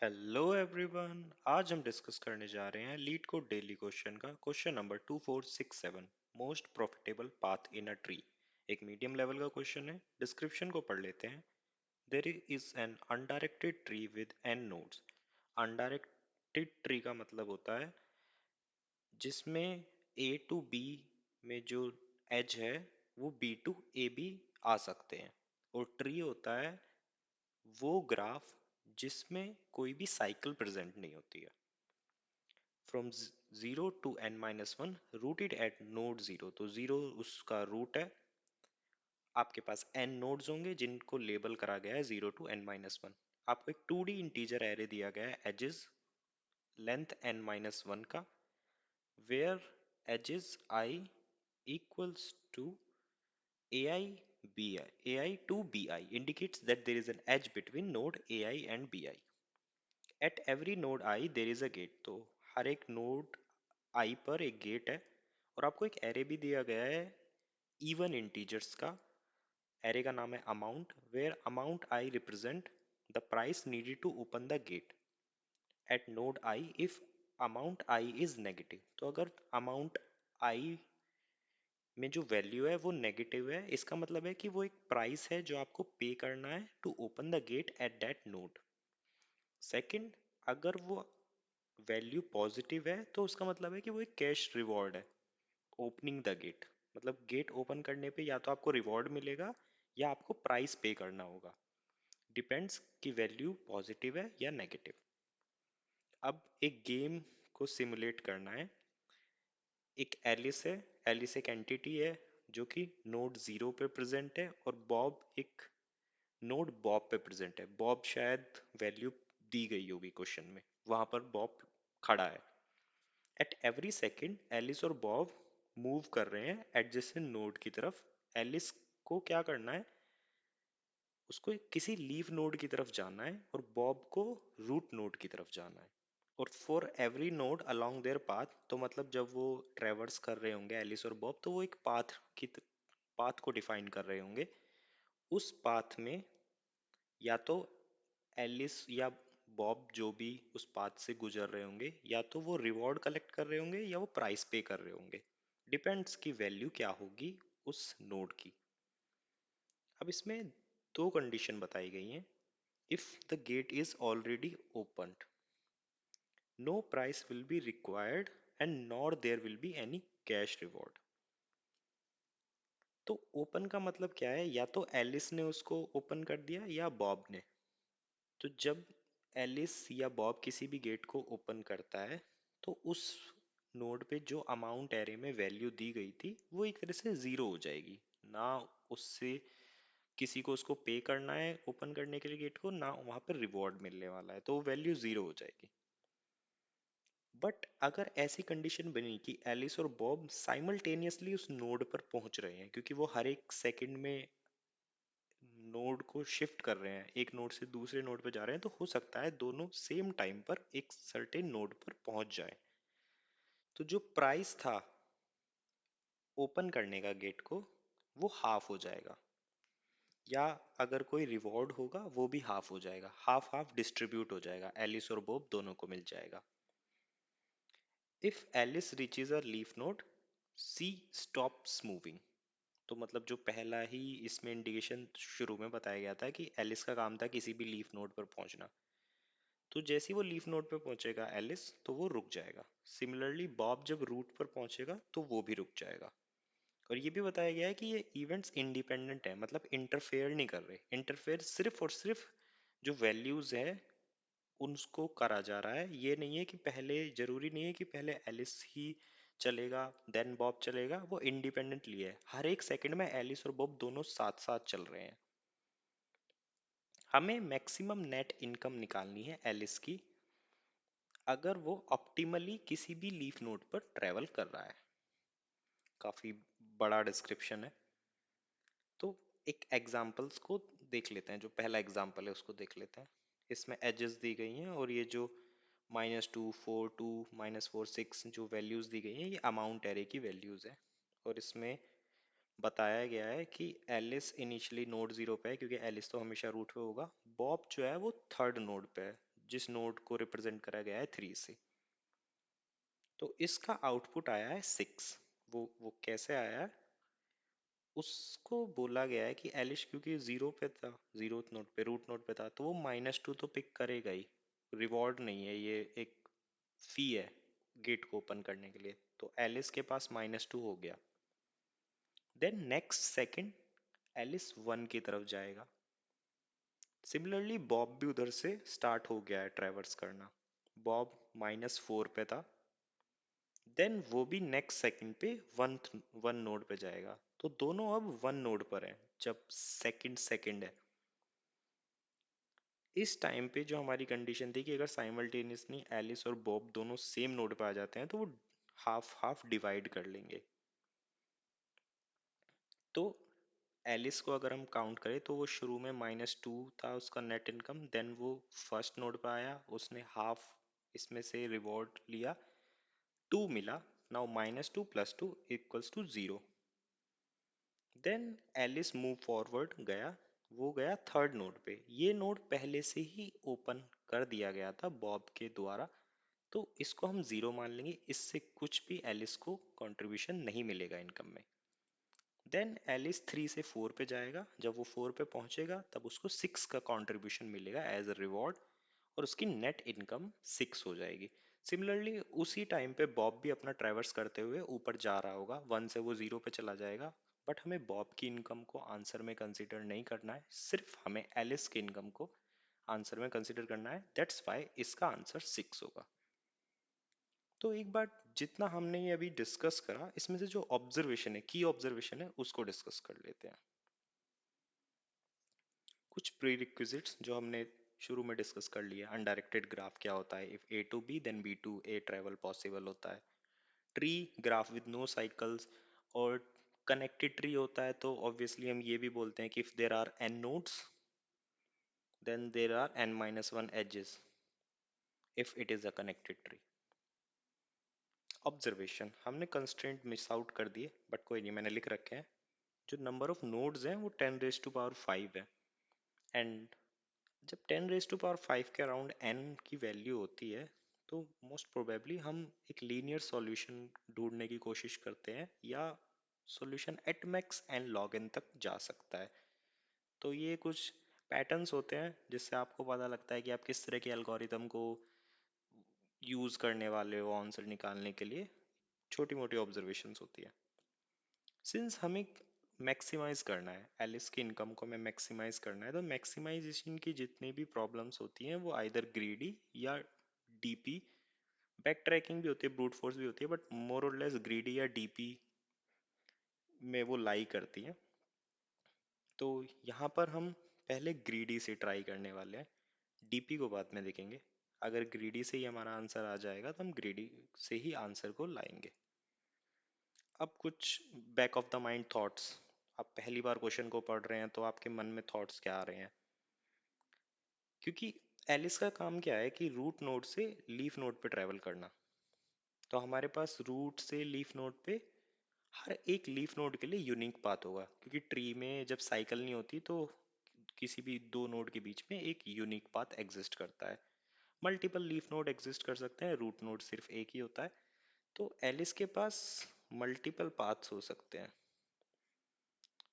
Hello everyone. आज हम discuss करने जा रहे हैं लीड कोड डेली क्वेश्चन का question number 2467। Most profitable path in a tree. एक मीडियम लेवल का क्वेश्चन है। डिस्क्रिप्शन को पढ़ लेते हैं। There is an undirected tree with n nodes. Undirected tree का मतलब होता है जिसमें ए टू बी में जो एज है वो बी टू ए भी आ सकते हैं। और ट्री होता है वो ग्राफ जिसमें कोई भी साइकिल प्रेजेंट नहीं होती है। From 0 to n-1 rooted eight node 0, तो 0 उसका रूट है। आपके पास n नोड्स होंगे जिनको लेबल करा गया है 0 to n-1। आपको एक 2D इंटीजर एरे दिया गया है एजेस लेंथ n-1 का, where edges i equals to ai ai to bi indicates that there is an edge between node ai and bi. At every node i there is a gate, तो हर एक node आई पर एक gate है। और आपको एक एरे भी दिया गया है इवन इंटीजर्स का। एरे का नाम है amount, where amount i represent the price needed to open the gate at node i if amount i is negative. तो अगर अमाउंट आई में जो वैल्यू है वो नेगेटिव है, इसका मतलब है कि वो एक प्राइस है जो आपको पे करना है to open the gate at that node. Second, अगर वो वैल्यू पॉजिटिव है तो उसका मतलब है कि वो एक कैश रिवॉर्ड है ओपनिंग द गेट। मतलब गेट ओपन करने पे या तो आपको रिवॉर्ड मिलेगा या आपको प्राइस पे करना होगा। डिपेंड्स कि वैल्यू पॉजिटिव है या नेगेटिव। अब एक गेम को सिमुलेट करना है। एक एलिस है। एलिस एक एंटिटी है जो कि नोड 0 पे प्रेजेंट है, और बॉब एक नोड बॉब पे प्रेजेंट है। बॉब शायद वैल्यू दी गई होगी क्वेश्चन में, वहां पर बॉब खड़ा है। एट एवरी सेकेंड एलिस और बॉब मूव कर रहे हैं एडजेसेंट नोड की तरफ। एलिस को क्या करना है, उसको किसी लीफ नोड की तरफ जाना है, और बॉब को रूट नोड की तरफ जाना है। और for every node along there path, तो मतलब जब वो ट्रेवर्स कर रहे होंगे एलिस और बॉब, तो वो एक पाथ को डिफाइन कर रहे होंगे। उस पाथ में या तो एलिस या बॉब जो भी उस पाथ से गुजर रहे होंगे, या तो वो रिवॉर्ड कलेक्ट कर रहे होंगे या वो प्राइस पे कर रहे होंगे। डिपेंड्स की वैल्यू क्या होगी उस नोड की। अब इसमें दो कंडीशन बताई गई हैं। If the gate is already opened, no price will be required and nor there will be any cash reward. तो ओपन का मतलब क्या है, या तो एलिस ने उसको ओपन कर दिया या बॉब ने। तो जब एलिस या बॉब किसी भी गेट को ओपन करता है, तो उस नोड पे जो अमाउंट एरे में वैल्यू दी गई थी वो एक तरह से जीरो हो जाएगी। ना उससे किसी को उसको पे करना है ओपन करने के लिए गेट को, ना वहां पर रिवॉर्ड मिलने वाला है, तो वो वैल्यू जीरो हो जाएगी। बट अगर ऐसी कंडीशन बनी कि एलिस और बॉब साइमल्टेनियसली उस नोड पर पहुंच रहे हैं, क्योंकि वो हर एक सेकंड में नोड को शिफ्ट कर रहे हैं, एक नोड से दूसरे नोड पर जा रहे हैं, तो हो सकता है दोनों सेम टाइम पर एक सर्टेन नोड पर पहुंच जाए। तो जो प्राइस था ओपन करने का गेट को, वो हाफ हो जाएगा। या अगर कोई रिवॉर्ड होगा वो भी हाफ हो जाएगा, हाफ हाफ डिस्ट्रीब्यूट हो जाएगा, एलिस और बॉब दोनों को मिल जाएगा। If Alice reaches a leaf node, she stops moving. तो मतलब जो पहला ही इसमें इंडिकेशन शुरू में बताया गया था कि एलिस का काम था किसी भी लीफ नोड पर पहुंचना, तो जैसे ही वो लीफ नोड पर पहुंचेगा एलिस, तो वो रुक जाएगा। सिमिलरली बॉब जब रूट पर पहुंचेगा तो वो भी रुक जाएगा। और ये भी बताया गया है कि ये इवेंट्स इंडिपेंडेंट है, मतलब इंटरफेयर नहीं कर रहे। इंटरफेयर सिर्फ और सिर्फ जो वैल्यूज है उनको करा जा रहा है। ये नहीं है कि पहले, जरूरी नहीं है कि पहले एलिस ही चलेगा देन बॉब चलेगा। वो इंडिपेंडेंटली है, हर एक सेकंड में एलिस और बॉब दोनों साथ साथ चल रहे हैं। हमें मैक्सिमम नेट इनकम निकालनी है एलिस की, अगर वो ऑप्टिमली किसी भी लीफ नोड पर ट्रेवल कर रहा है। काफी बड़ा डिस्क्रिप्शन है। तो एक एग्जाम्पल्स को देख लेते हैं। जो पहला एग्जाम्पल है उसको देख लेते हैं। इसमें एजेस दी गई हैं, और ये जो -2 4 2 -4 6 जो वैल्यूज दी गई हैं ये अमाउंट एरे की वैल्यूज है। और इसमें बताया गया है कि एलिस इनिशियली नोड 0 पे है, क्योंकि एलिस तो हमेशा रूट पे होगा। बॉब जो है वो थर्ड नोड पे है, जिस नोड को रिप्रेजेंट करा गया है 3 से। तो इसका आउटपुट आया है 6। वो कैसे आया है? उसको बोला गया है कि एलिश क्योंकि जीरो पे था, जीरो नोड पे, रूट नोड पे था, तो वो -2 तो पिक करेगा ही। रिवॉर्ड नहीं है, ये एक फी है गेट को ओपन करने के लिए। तो एलिस के पास -2 हो गया। देन नेक्स्ट सेकंड एलिस 1 की तरफ जाएगा। सिमिलरली बॉब भी उधर से स्टार्ट हो गया है ट्रैवर्स करना। बॉब -4 पे था। देन वो भी नेक्स्ट सेकंड पे वन नोड पे जाएगा। तो दोनों अब वन नोड पर हैं जब सेकंड सेकंड है। इस टाइम पे जो हमारी कंडीशन थी कि अगर साइमल्टेनियसली एलिस और बॉब दोनों सेम नोड पे आ जाते हैं तो वो हाफ हाफ डिवाइड कर लेंगे। तो एलिस को अगर हम काउंट करें तो वो शुरू में -2 था उसका नेट इनकम। देन वो फर्स्ट नोड पे आया, उसने हाफ इसमें से रिवॉर्ड लिया, 2 मिला। Now -2 + 2 = 0। Then Alice move forward गया, वो गया थर्ड नोड पे। ये नोड पहले से ही ओपन कर दिया गया था बॉब के द्वारा, तो इसको हम 0 मान लेंगे। इससे कुछ भी एलिस को कंट्रीब्यूशन नहीं मिलेगा इनकम में। देन एलिस 3 से 4 पे जाएगा। जब वो 4 पे पहुंचेगा तब उसको 6 का कंट्रीब्यूशन मिलेगा एज अ रिवॉर्ड, और उसकी नेट इनकम 6 हो जाएगी। सिमिलरली उसी टाइम पे बॉब भी अपना ट्रैवर्स करते हुए ऊपर जा रहा होगा, 1 से वो 0 पे चला जाएगा। बट हमें बॉब की इनकम को आंसर में कंसीडर नहीं करना है, सिर्फ हमें एलिस की इनकम को आंसर में कंसीडर करना है। दैट्स वाई इसका आंसर 6 होगा। तो एक बार जितना हमने ये अभी डिस्कस करा, इसमें से जो ऑब्जर्वेशन है, की ऑब्जर्वेशन है, उसको डिस्कस कर लेते हैं। कुछ प्रीरिक्विजिट्स जो हमने शुरू में डिस्कस कर लिया। अनडायरेक्टेड ग्राफ क्या होता है? If a to b then b to a travel possible होता है। Tree graph with no cycles और कनेक्टेड ट्री होता है, तो ऑब्वियसली हम ये भी बोलते हैं कि if there are n nodes then there are n-1 edges if it is a connected tree. Observation हमने कंस्ट्रेंट मिस आउट कर दिए, बट कोई नहीं, मैंने लिख रखे हैं। जो नंबर ऑफ नोड्स हैं वो 10⁵ है। एंड जब 10⁵ के अराउंड n की वैल्यू होती है तो मोस्ट प्रोबेबली हम एक लीनियर सॉल्यूशन ढूंढने की कोशिश करते हैं, या solution at max n log n तक जा सकता है। तो ये कुछ पैटर्न्स होते हैं जिससे आपको पता लगता है कि आप किस तरह के एल्गोरिथम को यूज करने वाले हो आंसर निकालने के लिए। छोटी मोटी ऑब्जर्वेशंस होती है। सिंस हमें मैक्सिमाइज करना है, एलिस की इनकम को हमें मैक्सिमाइज करना है, तो मैक्सिमाइजेशन की जितनी भी प्रॉब्लम्स होती हैं वो आइदर ग्रीडी या डीपी, बैक ट्रैकिंग भी होती है, ब्रूट फोर्स भी होती है, बट मोर और लेस ग्रीडी या डीपी में वो लाई करती हैं। तो यहाँ पर हम पहले ग्रीडी से ट्राई करने वाले हैं, डीपी को बाद में देखेंगे। अगर ग्रीडी से ही हमारा आंसर आ जाएगा तो हम ग्रीडी से ही आंसर को लाएंगे। अब कुछ back of the mind thoughts. आप पहली बार क्वेश्चन को पढ़ रहे हैं तो आपके मन में थॉट्स क्या आ रहे हैं? क्योंकि एलिस का काम क्या है कि रूट नोड से लीफ नोड पे ट्रेवल करना। तो हमारे पास रूट से लीफ नोड पे हर एक लीफ नोड के लिए यूनिक पाथ होगा, क्योंकि ट्री में जब साइकिल नहीं होती तो किसी भी दो नोड के बीच में एक यूनिक पाथ एग्जिस्ट करता है। मल्टीपल लीफ नोड एग्जिस्ट कर सकते हैं, रूट नोड सिर्फ एक ही होता है। तो एलिस के पास मल्टीपल पाथ्स हो सकते हैं।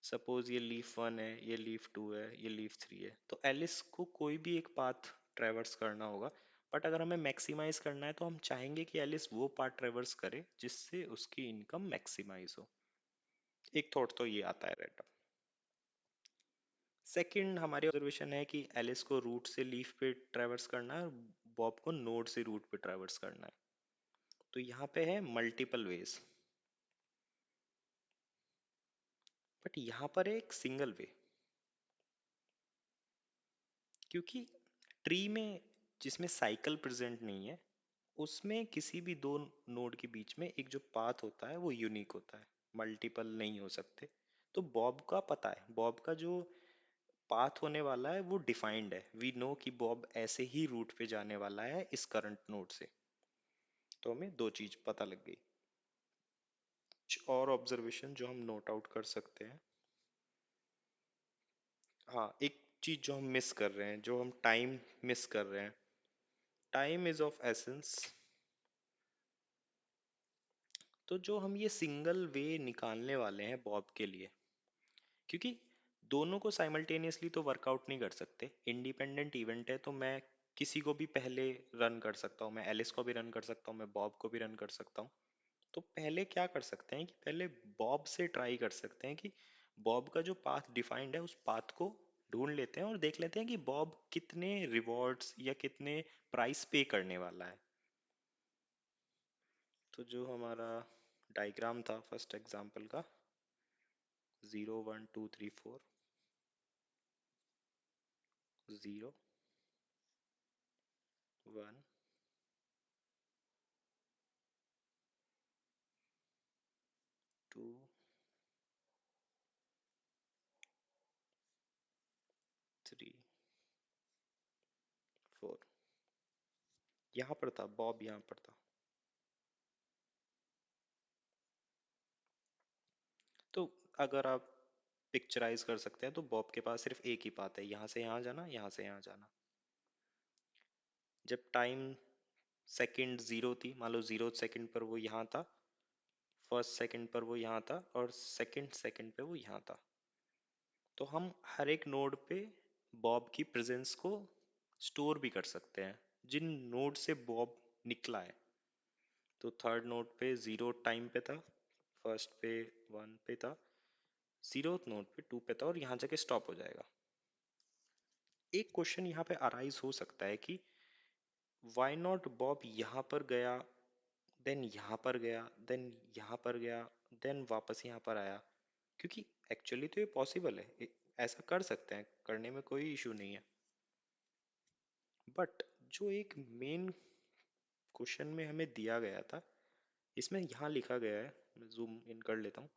सपोज ये लीफ 1 है, ये लीफ 2 है, ये लीफ 3 है, तो एलिस को कोई भी एक पाथ ट्रेवर्स करना होगा। बट अगर हमें मैक्सिमाइज करना है तो हम चाहेंगे कि एलिस वो पाथ ट्रेवर्स करे जिससे उसकी इनकम मैक्सिमाइज हो। एक थॉट तो ये आता है रैंडम। सेकंड हमारी ऑब्जर्वेशन है कि एलिस को रूट से लीफ पे ट्रेवर्स करना है और बॉब को नोड से रूट पे ट्रेवर्स करना है। तो यहाँ पे है मल्टीपल वेज, बट यहाँ पर है एक सिंगल वे। क्योंकि ट्री में जिसमें साइकिल प्रेजेंट नहीं है, उसमें किसी भी दो नोड के बीच में एक जो पाथ होता है वो यूनिक होता है, मल्टीपल नहीं हो सकते। तो बॉब का पता है, बॉब का जो पाथ होने वाला है वो डिफाइंड है। वी नो कि बॉब ऐसे ही रूट पे जाने वाला है इस करंट नोड से। तो हमें दो चीज पता लग गई। कुछ और ऑब्जर्वेशन जो हम नोट आउट कर सकते हैं। हाँ, एक चीज जो हम मिस कर रहे हैं, जो हम टाइम मिस कर रहे हैं, टाइम इज ऑफ एसेंस। तो जो हम ये सिंगल वे निकालने वाले हैं बॉब के लिए, क्योंकि दोनों को साइमल्टेनियसली तो वर्कआउट नहीं कर सकते, इंडिपेंडेंट इवेंट है, तो मैं किसी को भी पहले रन कर सकता हूँ, मैं एलिस को भी रन कर सकता हूँ, मैं बॉब को भी रन कर सकता हूँ। तो पहले क्या कर सकते हैं कि पहले बॉब से ट्राई कर सकते हैं कि बॉब का जो पाथ डिफाइंड है उस पाथ को ढूंढ लेते हैं और देख लेते हैं कि बॉब कितने रिवॉर्ड्स या कितने प्राइस पे करने वाला है। तो जो हमारा डायग्राम था फर्स्ट एग्जांपल का, 0 1 2 3 4, 0 1 2 3 4, यहाँ पर था बॉब, यहाँ पर था। तो अगर आप पिक्चराइज कर सकते हैं तो बॉब के पास सिर्फ एक ही पाथ है, यहाँ से यहाँ जाना, यहाँ से यहाँ जाना। जब टाइम सेकंड जीरो थी, मान लो जीरो सेकंड पर वो यहाँ था, फर्स्ट सेकंड पर वो यहाँ था, और सेकंड सेकंड पे वो यहाँ था। तो हम हर एक नोड पे बॉब की प्रेजेंस को स्टोर भी कर सकते हैं जिन नोड से बॉब निकला है। तो थर्ड नोड पे जीरो टाइम पे था, फर्स्ट पे वन पे था, जीरो नोड पे टू पे था, और यहाँ जाके स्टॉप हो जाएगा। एक क्वेश्चन यहाँ पे अराइज हो सकता है कि वाई नॉट बॉब यहाँ पर गया, देन यहाँ पर गया, देन यहाँ पर गया, देन वापस यहाँ पर आया, क्योंकि एक्चुअली तो ये पॉसिबल है, ऐसा कर सकते हैं, करने में कोई इशू नहीं है। बट जो एक मेन क्वेश्चन में हमें दिया गया था, इसमें यहाँ लिखा गया है, मैं जूम इन कर लेता हूँ,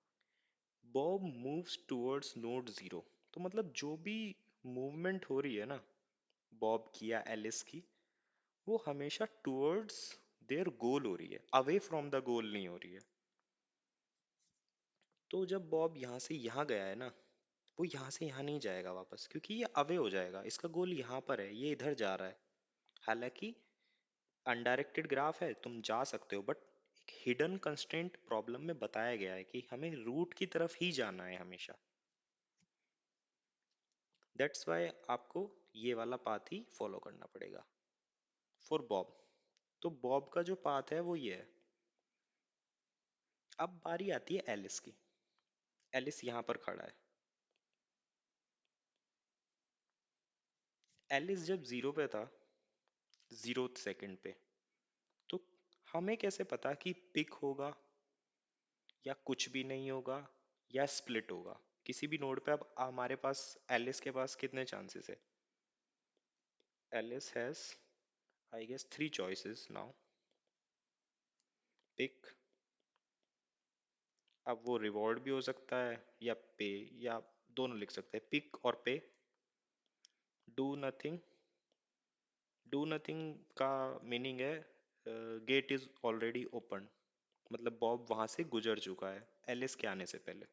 Bob moves towards node zero. तो मतलब जो भी मूवमेंट हो रही है ना बॉब की या एलिस की, वो हमेशा टुवर्ड्स देयर गोल हो रही है, अवे फ्रॉम द गोल नहीं हो रही है। तो जब बॉब यहाँ से यहाँ गया है ना, वो यहाँ से यहाँ नहीं जाएगा वापस, क्योंकि ये अवे हो जाएगा, इसका गोल यहाँ पर है, ये इधर जा रहा है। हालांकि अनडायरेक्टेड ग्राफ है, तुम जा सकते हो, बट एक हिडन कंस्ट्रेंट प्रॉब्लम में बताया गया है कि हमें रूट की तरफ ही जाना है हमेशा। दैट्स वाई आपको ये वाला पाथ ही फॉलो करना पड़ेगा फॉर बॉब। तो बॉब का जो पाथ है वो ये है। अब बारी आती है एलिस की। एलिस यहाँ पर खड़ा है। एलिस जब जीरो पे था, जीरो सेकंड पे, तो हमें कैसे पता कि पिक होगा या कुछ भी नहीं होगा या स्प्लिट होगा किसी भी नोड पे। अब हमारे पास एलिस के पास कितने चांसेस है? Alice has I guess three choices now. Pick, अब वो रिवॉर्ड भी हो सकता है या पे, या दोनों लिख सकते हैं, पिक और पे। डू नथिंग, डू नथिंग का मीनिंग है गेट इज ऑलरेडी ओपन, मतलब बॉब वहां से गुजर चुका है एलिस के आने से पहले।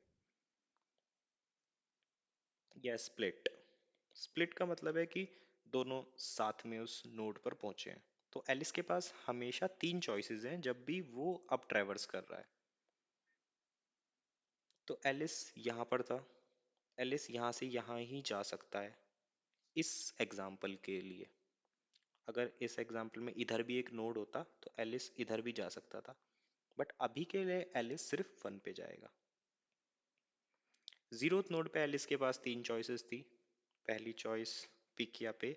या स्प्लिट, स्प्लिट का मतलब है कि दोनों साथ में उस नोड पर पहुंचे हैं। तो एलिस के पास हमेशा तीन चॉइसेस हैं जब भी वो अब ट्रैवर्स कर रहा है। तो एलिस यहाँ पर था, एलिस यहाँ से यहाँ ही जा सकता है इस एग्जाम्पल के लिए। अगर इस एग्जाम्पल में इधर भी एक नोड होता तो एलिस इधर भी जा सकता था, बट अभी के लिए एलिस सिर्फ वन पे जाएगा। जीरोथ नोड पे एलिस के पास तीन चॉइसेस थी। पहली चॉइस पिक या पे।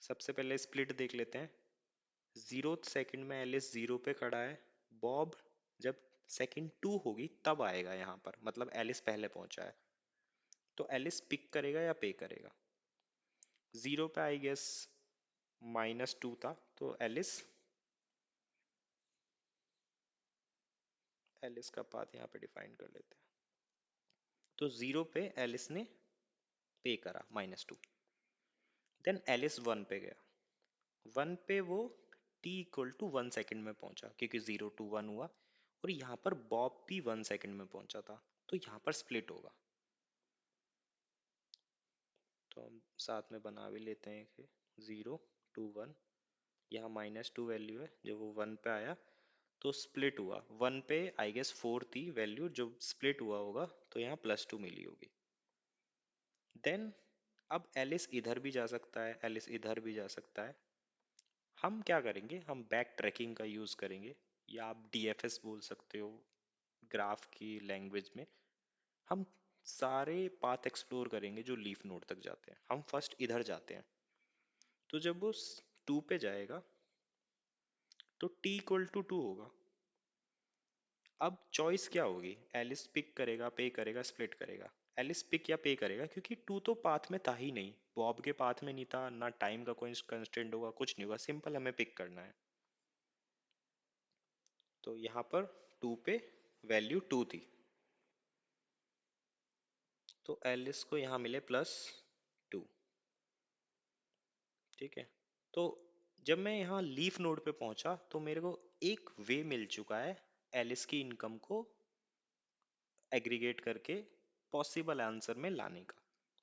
सबसे पहले स्प्लिट देख लेते हैं। जीरो सेकंड में एलिस जीरो पे खड़ा है, बॉब जब सेकंड टू होगी तब आएगा यहाँ पर, मतलब एलिस पहले पहुंचा है। तो एलिस पिक करेगा या पे करेगा? जीरो पे आई गेस माइनस टू था, तो एलिस, एलिस का पाथ यहाँ पे डिफाइन कर लेते हैं। तो जीरो पे एलिस ने पे करा -2, देन एलिस वन पे गया। वन पे वो t इक्वल टू 1 सेकेंड में पहुंचा क्योंकि 0 to 1 हुआ, और यहाँ पर बॉब भी 1 सेकेंड में पहुंचा था, तो यहाँ पर स्प्लिट होगा। तो हम साथ में बना भी लेते हैं कि 0 to 1, यहाँ -2 वैल्यू है, जब वो 1 पे आया तो स्प्लिट हुआ 1 पे, आई गेस 4 थी वैल्यू, जो स्प्लिट हुआ होगा तो यहाँ +2 मिली होगी। देन अब एलिस इधर भी जा सकता है, एलिस इधर भी जा सकता है। हम क्या करेंगे, हम बैक ट्रैकिंग का यूज करेंगे, या आप डीएफएस बोल सकते हो ग्राफ की लैंग्वेज में। हम सारे पाथ एक्सप्लोर करेंगे जो लीफ नोड तक जाते हैं। हम फर्स्ट इधर जाते हैं, तो जब वो 2 पे जाएगा तो t=2 होगा। अब चॉइस क्या होगी, एलिस पिक करेगा, पे करेगा, स्प्लिट करेगा। एलिस पिक या पे करेगा क्योंकि 2 तो पाथ में था ही नहीं, बॉब के पाथ में नहीं था ना, टाइम का कोई कंस्ट्रेंट होगा, कुछ नहीं होगा, सिंपल हमें पिक करना है। तो यहाँ पर 2 पे वैल्यू 2 थी, तो एलिस को यहाँ मिले +2। ठीक है, तो जब मैं यहाँ लीफ नोड पे पहुंचा तो मेरे को एक वे मिल चुका है एलिस की इनकम को एग्रीगेट करके पॉसिबल आंसर में लाने का।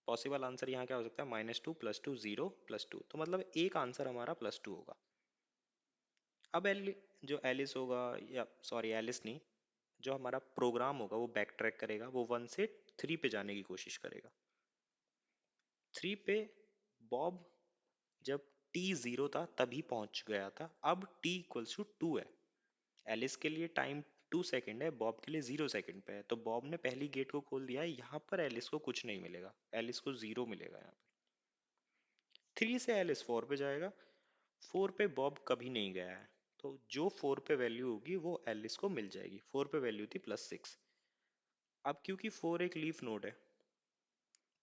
पॉसिबल आंसर यहाँ क्या हो सकता है, -2 +2 0 +2, तो मतलब एक आंसर हमारा +2 होगा। अब जो एलिस होगा, या सॉरी एलिस नहीं, जो हमारा प्रोग्राम होगा वो बैक ट्रैक करेगा, वो 1 से 3 पे जाने की कोशिश करेगा। 3 पे बॉब जब t 0 था तभी पहुंच गया था, अब t=2 है। एलिस के लिए टाइम 2 सेकेंड है, बॉब के लिए 0 सेकेंड पे है, तो बॉब ने पहली गेट को खोल दिया है। यहाँ पर एलिस को कुछ नहीं मिलेगा, एलिस को 0 मिलेगा यहाँ पर। 3 से एलिस 4 पे जाएगा, 4 पे बॉब कभी नहीं गया है, तो जो 4 पे वैल्यू होगी वो एलिस को मिल जाएगी। 4 पे वैल्यू थी +6। अब क्योंकि 4 एक लीफ नोड है,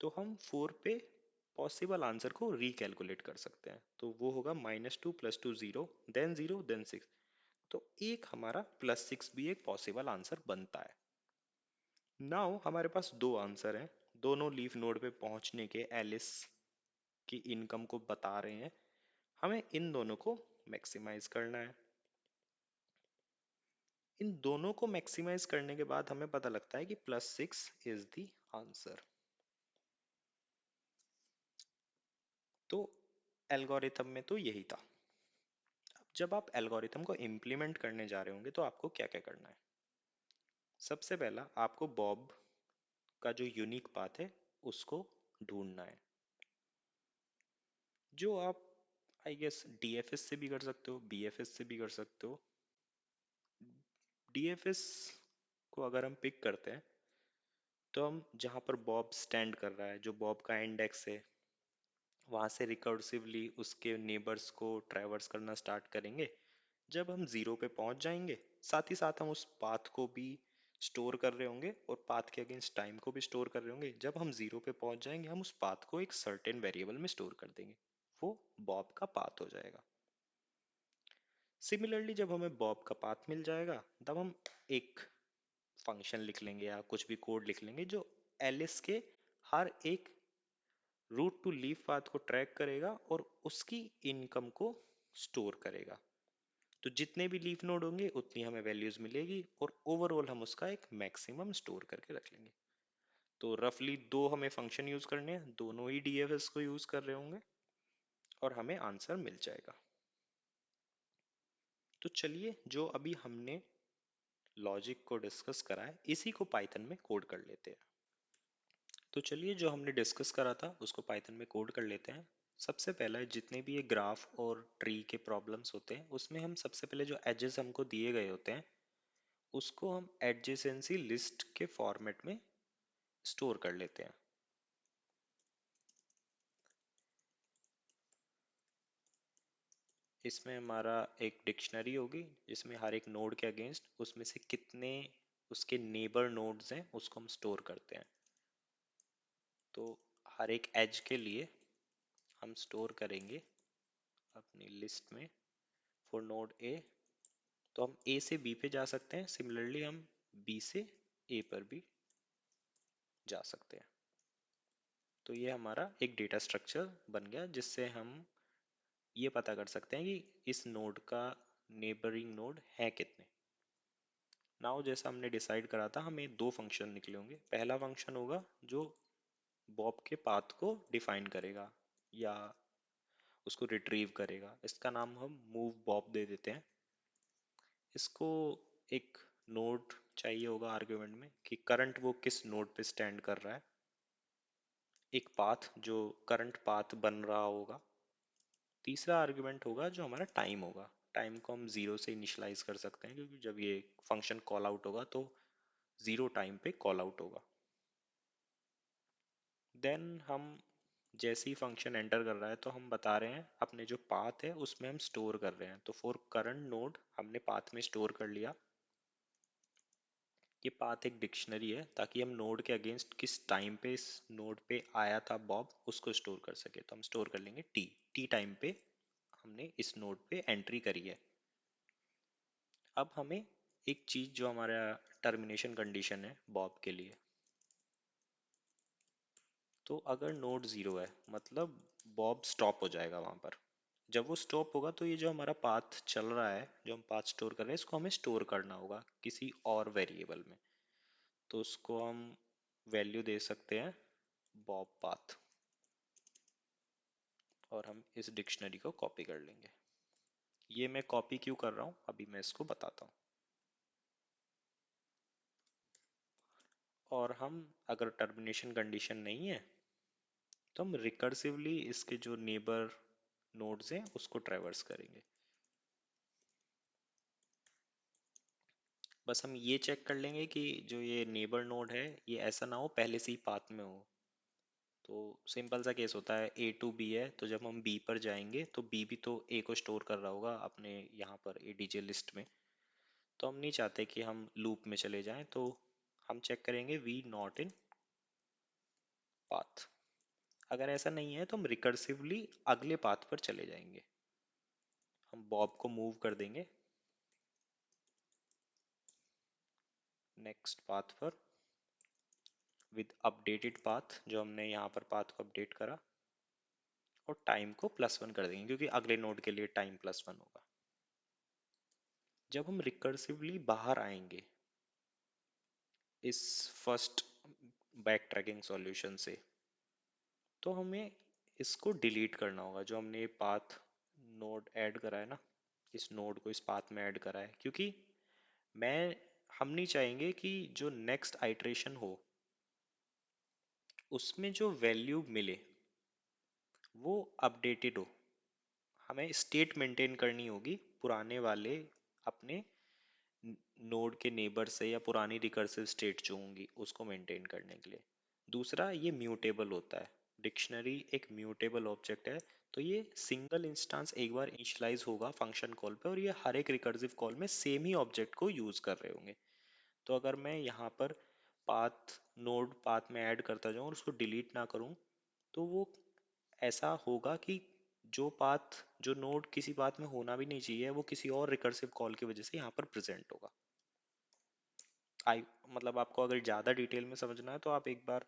तो हम 4 पे पॉसिबल आंसर को रिकैलकुलेट कर सकते हैं, तो वो होगा -2 +2 0 देन 0 देन 6। तो एक हमारा +6 भी एक पॉसिबल आंसर बनता है। नाउ हमारे पास दो आंसर हैं, दोनों लीफ नोड पे पहुंचने के एलिस की इनकम को बता रहे हैं। हमें इन दोनों को मैक्सिमाइज करना है। इन दोनों को मैक्सिमाइज करने के बाद हमें पता लगता है कि +6 इज द आंसर। तो एल्गोरिथम में तो यही था। अब जब आप एल्गोरिथम को इम्प्लीमेंट करने जा रहे होंगे तो आपको क्या क्या करना है। सबसे पहला, आपको बॉब का जो यूनिक पाथ है उसको ढूंढना है, जो आप आई गेस डीएफएस से भी कर सकते हो, बीएफएस से भी कर सकते हो। डीएफएस को अगर हम पिक करते हैं तो हम जहाँ पर बॉब स्टैंड कर रहा है, जो बॉब का इंडेक्स है, वहाँ से रिकर्सिवली उसके नेबर्स को ट्रैवर्स करना स्टार्ट करेंगे। जब हम 0 पे पहुंच जाएंगे, साथ ही साथ हम उस पाथ को भी स्टोर कर रहे होंगे और पाथ के अगेंस्ट टाइम को भी स्टोर कर रहे होंगे। जब हम 0 पे पहुंच जाएंगे, हम उस पाथ को एक सर्टेन वेरिएबल में स्टोर कर देंगे, वो बॉब का पाथ हो जाएगा। सिमिलरली जब हमें बॉब का पाथ मिल जाएगा, तब हम एक फंक्शन लिख लेंगे या कुछ भी कोड लिख लेंगे जो एलिस के हर एक रूट टू लीफ पाथ को ट्रैक करेगा और उसकी इनकम को स्टोर करेगा। तो जितने भी लीफ नोड होंगे उतनी हमें वैल्यूज मिलेगी और ओवरऑल हम उसका एक मैक्सिमम स्टोर करके रख लेंगे। तो रफली दो हमें फंक्शन यूज करने हैं, दोनों ही डीएफएस को यूज कर रहे होंगे और हमें आंसर मिल जाएगा। तो चलिए, जो अभी हमने लॉजिक को डिस्कस करा है, इसी को पाइथन में कोड कर लेते हैं। तो चलिए, जो हमने डिस्कस करा था उसको पाइथन में कोड कर लेते हैं। सबसे पहला, जितने भी ये ग्राफ और ट्री के प्रॉब्लम्स होते हैं उसमें हम सबसे पहले जो एजेस हमको दिए गए होते हैं उसको हम एडजेसेंसी लिस्ट के फॉर्मेट में स्टोर कर लेते हैं। इसमें हमारा एक डिक्शनरी होगी जिसमें हर एक नोड के अगेंस्ट उसमें से कितने उसके नेबर नोड्स हैं उसको हम स्टोर करते हैं। तो हर एक एज के लिए हम स्टोर करेंगे अपनी लिस्ट में फॉर नोड ए, तो हम ए से बी पे जा सकते हैं, सिमिलरली हम बी से ए पर भी जा सकते हैं। तो ये हमारा एक डेटा स्ट्रक्चर बन गया जिससे हम ये पता कर सकते हैं कि इस नोड का नेबरिंग नोड है कितने। नाउ जैसा हमने डिसाइड करा था, हमें दो फंक्शन निकले होंगे। पहला फंक्शन होगा जो बॉब के पाथ को डिफाइन करेगा, या उसको रिट्रीव करेगा। इसका नाम हम मूव बॉब दे देते हैं। इसको एक नोड चाहिए होगा आर्ग्यूमेंट में कि करंट वो किस नोड पे स्टैंड कर रहा है, एक पाथ जो करंट पाथ बन रहा होगा। तीसरा आर्गुमेंट होगा जो हमारा टाइम होगा। टाइम को हम जीरो से इनिशियलाइज कर सकते हैं क्योंकि जब ये फंक्शन कॉल आउट होगा तो जीरो टाइम पे कॉल आउट होगा। देन हम जैसे ही फंक्शन एंटर कर रहा है तो हम बता रहे हैं अपने जो पाथ है उसमें हम स्टोर कर रहे हैं। तो फॉर करंट नोड हमने पाथ में स्टोर कर लिया। ये पाथ एक डिक्शनरी है ताकि हम नोड के अगेंस्ट किस टाइम पे इस नोड पे आया था बॉब उसको स्टोर कर सके। तो हम स्टोर कर लेंगे टी। टी टाइम पे हमने इस नोड पे एंट्री करी है। अब हमें एक चीज जो हमारा टर्मिनेशन कंडीशन है बॉब के लिए, तो अगर नोड जीरो है मतलब बॉब स्टॉप हो जाएगा वहां पर। जब वो स्टॉप होगा तो ये जो हमारा पाथ चल रहा है, जो हम पाथ स्टोर कर रहे हैं, इसको हमें स्टोर करना होगा किसी और वेरिएबल में। तो उसको हम वैल्यू दे सकते हैं बॉब पाथ, और हम इस डिक्शनरी को कॉपी कर लेंगे। ये मैं कॉपी क्यों कर रहा हूँ अभी मैं इसको बताता हूँ। और हम अगर टर्मिनेशन कंडीशन नहीं है तो हम रिकर्सिवली इसके जो नेबर नोड्स हैं उसको ट्रैवर्स करेंगे। बस हम ये चेक कर लेंगे कि जो ये नेबर नोड है ये ऐसा ना हो पहले से ही पाथ में हो। तो सिंपल सा केस होता है ए टू बी है, तो जब हम बी पर जाएंगे तो बी भी तो ए को स्टोर कर रहा होगा अपने यहाँ पर एडीजे लिस्ट में। तो हम नहीं चाहते कि हम लूप में चले जाएं, तो हम चेक करेंगे वी नॉट इन पाथ। अगर ऐसा नहीं है तो हम रिकर्सिवली अगले पाथ पर चले जाएंगे। हम बॉब को मूव कर देंगे नेक्स्ट पाथ पर विद अपडेटेड पाथ, जो हमने यहाँ पर पाथ को अपडेट करा, और टाइम को +1 कर देंगे क्योंकि अगले नोड के लिए टाइम +1 होगा। जब हम रिकर्सिवली बाहर आएंगे इस फर्स्ट बैक ट्रैकिंग सॉल्यूशन से, तो हमें इसको डिलीट करना होगा जो हमने ये पाथ नोड ऐड करा है ना, इस नोड को इस पाथ में ऐड करा है। क्योंकि मैं हम नहीं चाहेंगे कि जो नेक्स्ट आइट्रेशन हो उसमें जो वैल्यू मिले वो अपडेटेड हो। हमें स्टेट मेंटेन करनी होगी पुराने वाले अपने नोड के नेबर से, या पुरानी रिकर्सिव स्टेट जो होंगी उसको मेंटेन करने के लिए। दूसरा, ये म्यूटेबल होता है। डिक्शनरी एक म्यूटेबल ऑब्जेक्ट है, तो ये सिंगल इंस्टेंस एक बार इनिशियलाइज होगा फंक्शन कॉल पे, और ये हर एक रिकर्सिव कॉल में सेम ही ऑब्जेक्ट को यूज कर रहे होंगे। तो अगर मैं यहाँ पर पाथ नोड पाथ में ऐड करता जाऊँ और उसको डिलीट ना करूँ, तो वो ऐसा होगा कि जो पाथ जो नोड किसी पाथ में होना भी नहीं चाहिए वो किसी और रिकर्सिव कॉल की वजह से यहाँ पर प्रेजेंट होगा। आई मतलब आपको अगर ज़्यादा डिटेल में समझना है तो आप एक बार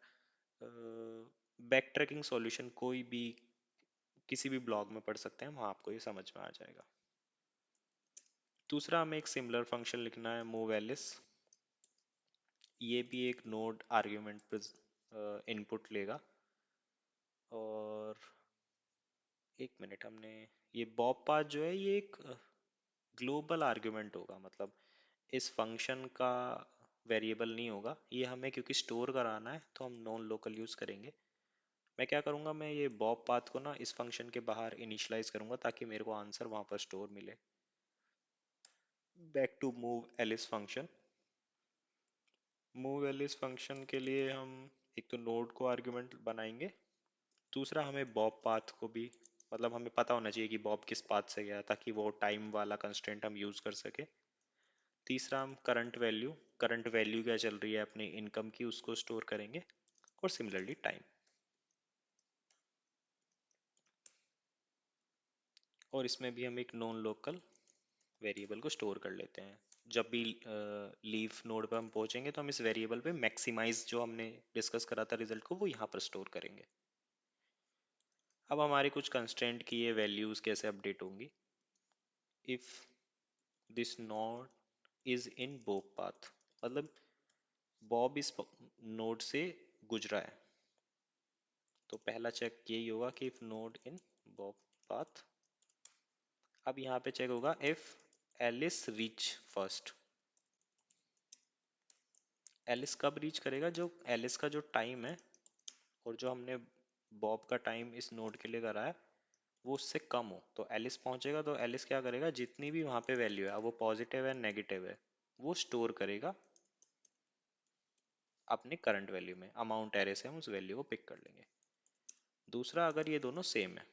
बैक ट्रैकिंग सॉल्यूशन कोई भी किसी भी ब्लॉग में पढ़ सकते हैं, वहाँ आपको ये समझ में आ जाएगा। दूसरा, हमें एक सिमिलर फंक्शन लिखना है मूव एलिस। ये भी एक नोड आर्ग्यूमेंट इनपुट लेगा। और एक मिनट, हमने ये बॉब पाथ जो है ये एक ग्लोबल आर्ग्यूमेंट होगा, मतलब इस फंक्शन का वेरिएबल नहीं होगा ये। हमें क्योंकि स्टोर कराना है तो हम नॉन लोकल यूज करेंगे। मैं क्या करूँगा, मैं ये बॉब पाथ को ना इस फंक्शन के बाहर इनिशियलाइज करूँगा ताकि मेरे को आंसर वहाँ पर स्टोर मिले। Back to move Alice function. Move Alice function के लिए हम एक तो नोड को आर्ग्यूमेंट बनाएंगे, दूसरा हमें बॉब पाथ को भी, मतलब हमें पता होना चाहिए कि बॉब किस पाथ से गया ताकि वो टाइम वाला कंस्ट्रेंट हम यूज कर सके। तीसरा, हम करंट वैल्यू क्या चल रही है अपनी इनकम की उसको स्टोर करेंगे, और सिमिलरली टाइम। और इसमें भी हम एक नॉन लोकल वेरिएबल को स्टोर कर लेते हैं। जब भी लीफ नोड पर हम पहुंचेंगे तो हम इस वेरिएबल पे मैक्सिमाइज जो हमने डिस्कस करा था रिजल्ट को वो यहाँ पर स्टोर करेंगे। अब हमारी कुछ कंस्ट्रेंट की ये वैल्यूज कैसे अपडेट होंगी। If this node is in Bob path, मतलब बॉब इस नोड से गुजरा है, तो पहला चेक यही होगा कि if node in Bob path. अब यहाँ पे चेक होगा if Alice reach first. Alice कब रीच करेगा? जो एलिस का जो टाइम है और जो हमने बॉब का टाइम इस नोड के लिए करा है वो उससे कम हो, तो एलिस पहुंचेगा। तो एलिस क्या करेगा, जितनी भी वहां पे वैल्यू है, वो पॉजिटिव है नेगेटिव है, वो स्टोर करेगा अपने करंट वैल्यू में। अमाउंट एरे से हम उस वैल्यू को पिक कर लेंगे। दूसरा, अगर ये दोनों सेम है,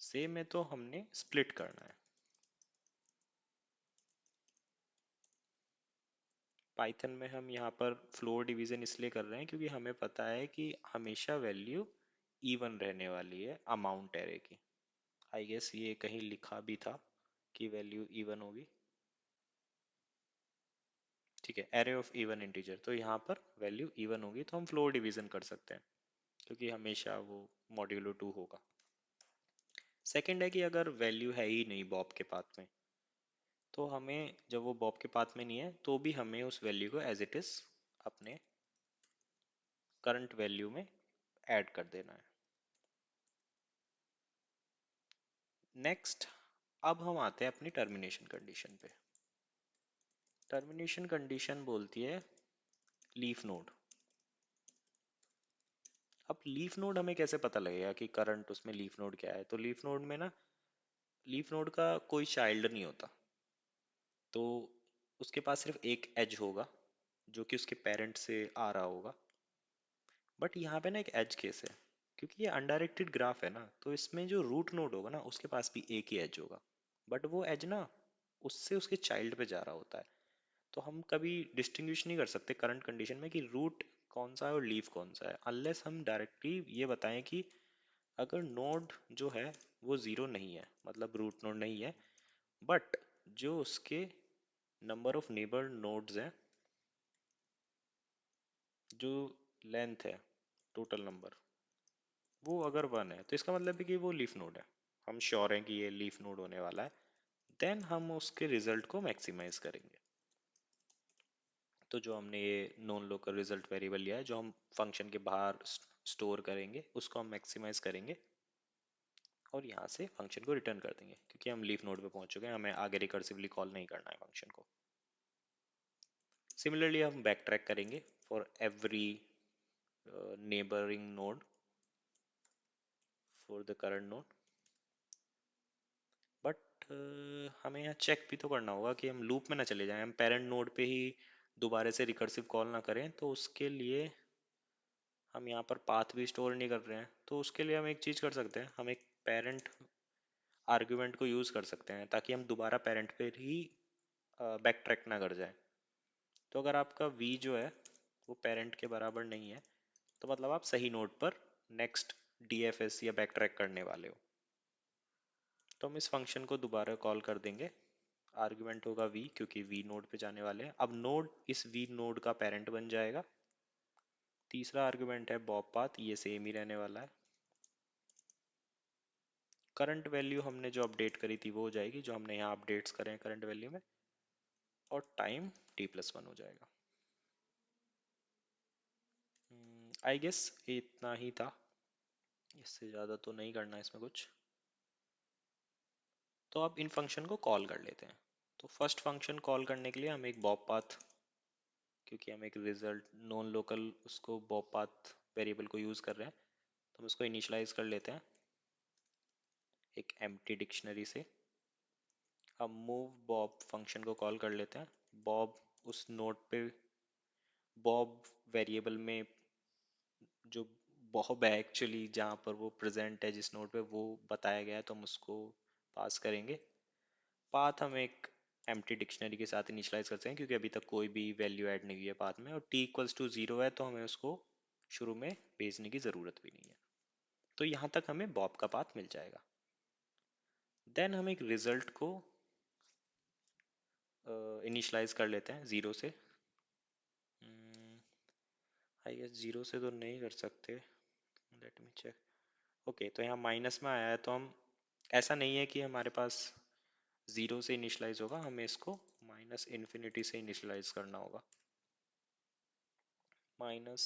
सेम है तो हमने स्प्लिट करना है। पाइथन में हम यहाँ पर फ्लोर डिवीजन इसलिए कर रहे हैं क्योंकि हमें पता है कि हमेशा वैल्यू इवन रहने वाली है अमाउंट एरे की। आई गेस ये कहीं लिखा भी था कि वैल्यू इवन होगी। ठीक है, एरे ऑफ इवन इंटीजर, तो यहाँ पर वैल्यू इवन होगी तो हम फ्लोर डिवीजन कर सकते हैं क्योंकि हमेशा वो मॉड्यूलो 2 होगा। सेकंड है कि अगर वैल्यू है ही नहीं बॉब के पाथ में, तो हमें, जब वो बॉब के पाथ में नहीं है तो भी हमें उस वैल्यू को एज इट इज अपने करंट वैल्यू में ऐड कर देना है। नेक्स्ट, अब हम आते हैं अपनी टर्मिनेशन कंडीशन पे। टर्मिनेशन कंडीशन बोलती है लीफ नोड। अब लीफ नोड हमें कैसे पता लगेगा कि करंट उसमें लीफ नोड क्या है? तो लीफ नोड में ना, लीफ नोड का कोई चाइल्ड नहीं होता, तो उसके पास सिर्फ एक एज होगा जो कि उसके पेरेंट से आ रहा होगा। बट यहाँ पे ना एक एज केस है, क्योंकि ये अनडायरेक्टेड ग्राफ है ना, तो इसमें जो रूट नोड होगा ना उसके पास भी एक ही एज होगा। बट वो एज ना उससे उसके चाइल्ड पे जा रहा होता है, तो हम कभी डिस्टिंग्विश नहीं कर सकते करंट कंडीशन में कि रूट कौन सा है और लीफ कौन सा है, अनलेस हम डायरेक्टली ये बताएं कि अगर नोड जो है वो जीरो नहीं है, मतलब रूट नोड नहीं है, बट जो उसके नंबर ऑफ नेबर नोड्स हैं, जो लेंथ है टोटल नंबर, वो अगर वन है तो इसका मतलब है कि वो लीफ नोड है। हम श्योर हैं कि ये लीफ नोड होने वाला है, देन हम उसके रिजल्ट को मैक्सिमाइज करेंगे। तो जो हमने ये नॉन लोकल रिजल्ट वेरिएबल लिया है जो हम फंक्शन के बाहर स्टोर करेंगे, उसको हम मैक्सिमाइज करेंगे और यहाँ से फंक्शन को रिटर्न कर देंगे, क्योंकि हम लीफ नोड पे पहुंच चुके हैं, हमें आगे रिकर्सिवली कॉल नहीं करना है फंक्शन को। सिमिलरली हम बैक ट्रैक करेंगे for every neighbouring node for the current node. But हमें यहाँ चेक भी तो करना होगा कि हम लूप में ना चले जाएं, हम पेरेंट नोड पे ही दोबारा से रिकर्सिव कॉल ना करें। तो उसके लिए हम यहाँ पर पाथ भी स्टोर नहीं कर रहे हैं, तो उसके लिए हम एक चीज़ कर सकते हैं, हम एक पेरेंट आर्ग्यूमेंट को यूज़ कर सकते हैं ताकि हम दोबारा पेरेंट पे ही बैक ट्रैक ना कर जाए। तो अगर आपका v जो है वो पेरेंट के बराबर नहीं है, तो मतलब आप सही नोड पर नेक्स्ट डीएफएस या बैक ट्रैक करने वाले हो। तो हम इस फंक्शन को दोबारा कॉल कर देंगे। आर्गुमेंट होगा v, क्योंकि v नोड पे जाने वाले हैं। अब नोड इस v नोड का पेरेंट बन जाएगा। तीसरा आर्गुमेंट है बॉब पाथ, ये सेम ही रहने वाला है। करंट वैल्यू हमने जो अपडेट करी थी वो हो जाएगी, जो हमने यहाँ अपडेट्स करें करंट वैल्यू में, और टाइम t+1 हो जाएगा। आई गेस इतना ही था, इससे ज़्यादा तो नहीं करना इसमें कुछ। तो अब इन फंक्शन को कॉल कर लेते हैं। तो फर्स्ट फंक्शन कॉल करने के लिए हम एक बॉब पाथ, क्योंकि हम एक रिजल्ट नॉन लोकल उसको बॉब पाथ वेरिएबल को यूज़ कर रहे हैं, तो हम इसको इनिशियलाइज कर लेते हैं एक एम्प्टी डिक्शनरी से। हम मूव बॉब फंक्शन को कॉल कर लेते हैं। बॉब उस नोड पे, बॉब वेरिएबल में जो बॉब है एक्चुअली जहाँ पर वो प्रेजेंट है जिस नोड पे, वो बताया गया है, तो हम उसको पास करेंगे। पाथ हम एक एम्प्टी डिक्शनरी के साथ इनिशियलाइज करते हैं क्योंकि अभी तक कोई भी वैल्यू ऐड नहीं हुई है पाथ में, और t=0 है तो हमें उसको शुरू में भेजने की ज़रूरत भी नहीं है। तो यहाँ तक हमें बॉब का पाथ मिल जाएगा। देन हम एक रिजल्ट को इनिशियलाइज कर लेते हैं ज़ीरो से। आई गेस ज़ीरो से तो नहीं कर सकते, लेट मी चेक। ओके, तो यहाँ माइनस में आया है, तो हम, ऐसा नहीं है कि हमारे पास ज़ीरो से इनिशियलाइज होगा, हमें इसको माइनस इन्फिनिटी से इनिशियलाइज करना होगा। माइनस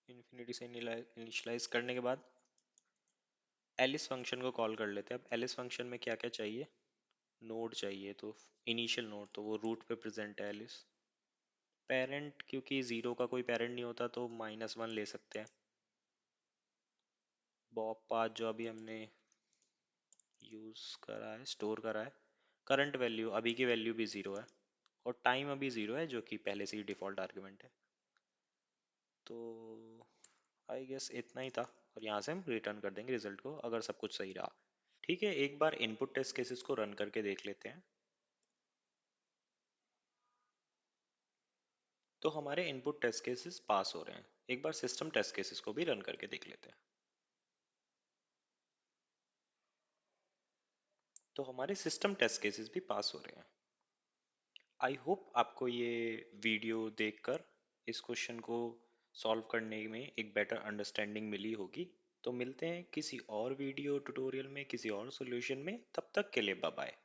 इन्फिनिटी से इनिशियलाइज करने के बाद एलिस फंक्शन को कॉल कर लेते हैं। अब एलिस फंक्शन में क्या क्या चाहिए? नोड चाहिए, तो इनिशियल नोड तो वो रूट पे प्रेजेंट है एलिस। पेरेंट, क्योंकि जीरो का कोई पेरेंट नहीं होता तो -1 ले सकते हैं। बॉब पाथ जो अभी हमने यूज करा है, स्टोर करा है। करंट वैल्यू, अभी की वैल्यू भी जीरो है, और टाइम अभी जीरो है जो कि पहले से ही डिफॉल्ट आर्गुमेंट है। तो आई गेस इतना ही था, और यहाँ से हम रिटर्न कर देंगे रिजल्ट को अगर सब कुछ सही रहा। ठीक है, एक बार इनपुट टेस्ट केसेस को रन करके देख लेते हैं। तो हमारे इनपुट टेस्ट केसेस पास हो रहे हैं। एक बार सिस्टम टेस्ट केसेस को भी रन करके देख लेते हैं। तो हमारे सिस्टम टेस्ट केसेस भी पास हो रहे हैं। आई होप आपको ये वीडियो देखकर इस क्वेश्चन को सॉल्व करने में एक बेटर अंडरस्टैंडिंग मिली होगी। तो मिलते हैं किसी और वीडियो ट्यूटोरियल में, किसी और सॉल्यूशन में। तब तक के लिए बाय बाय।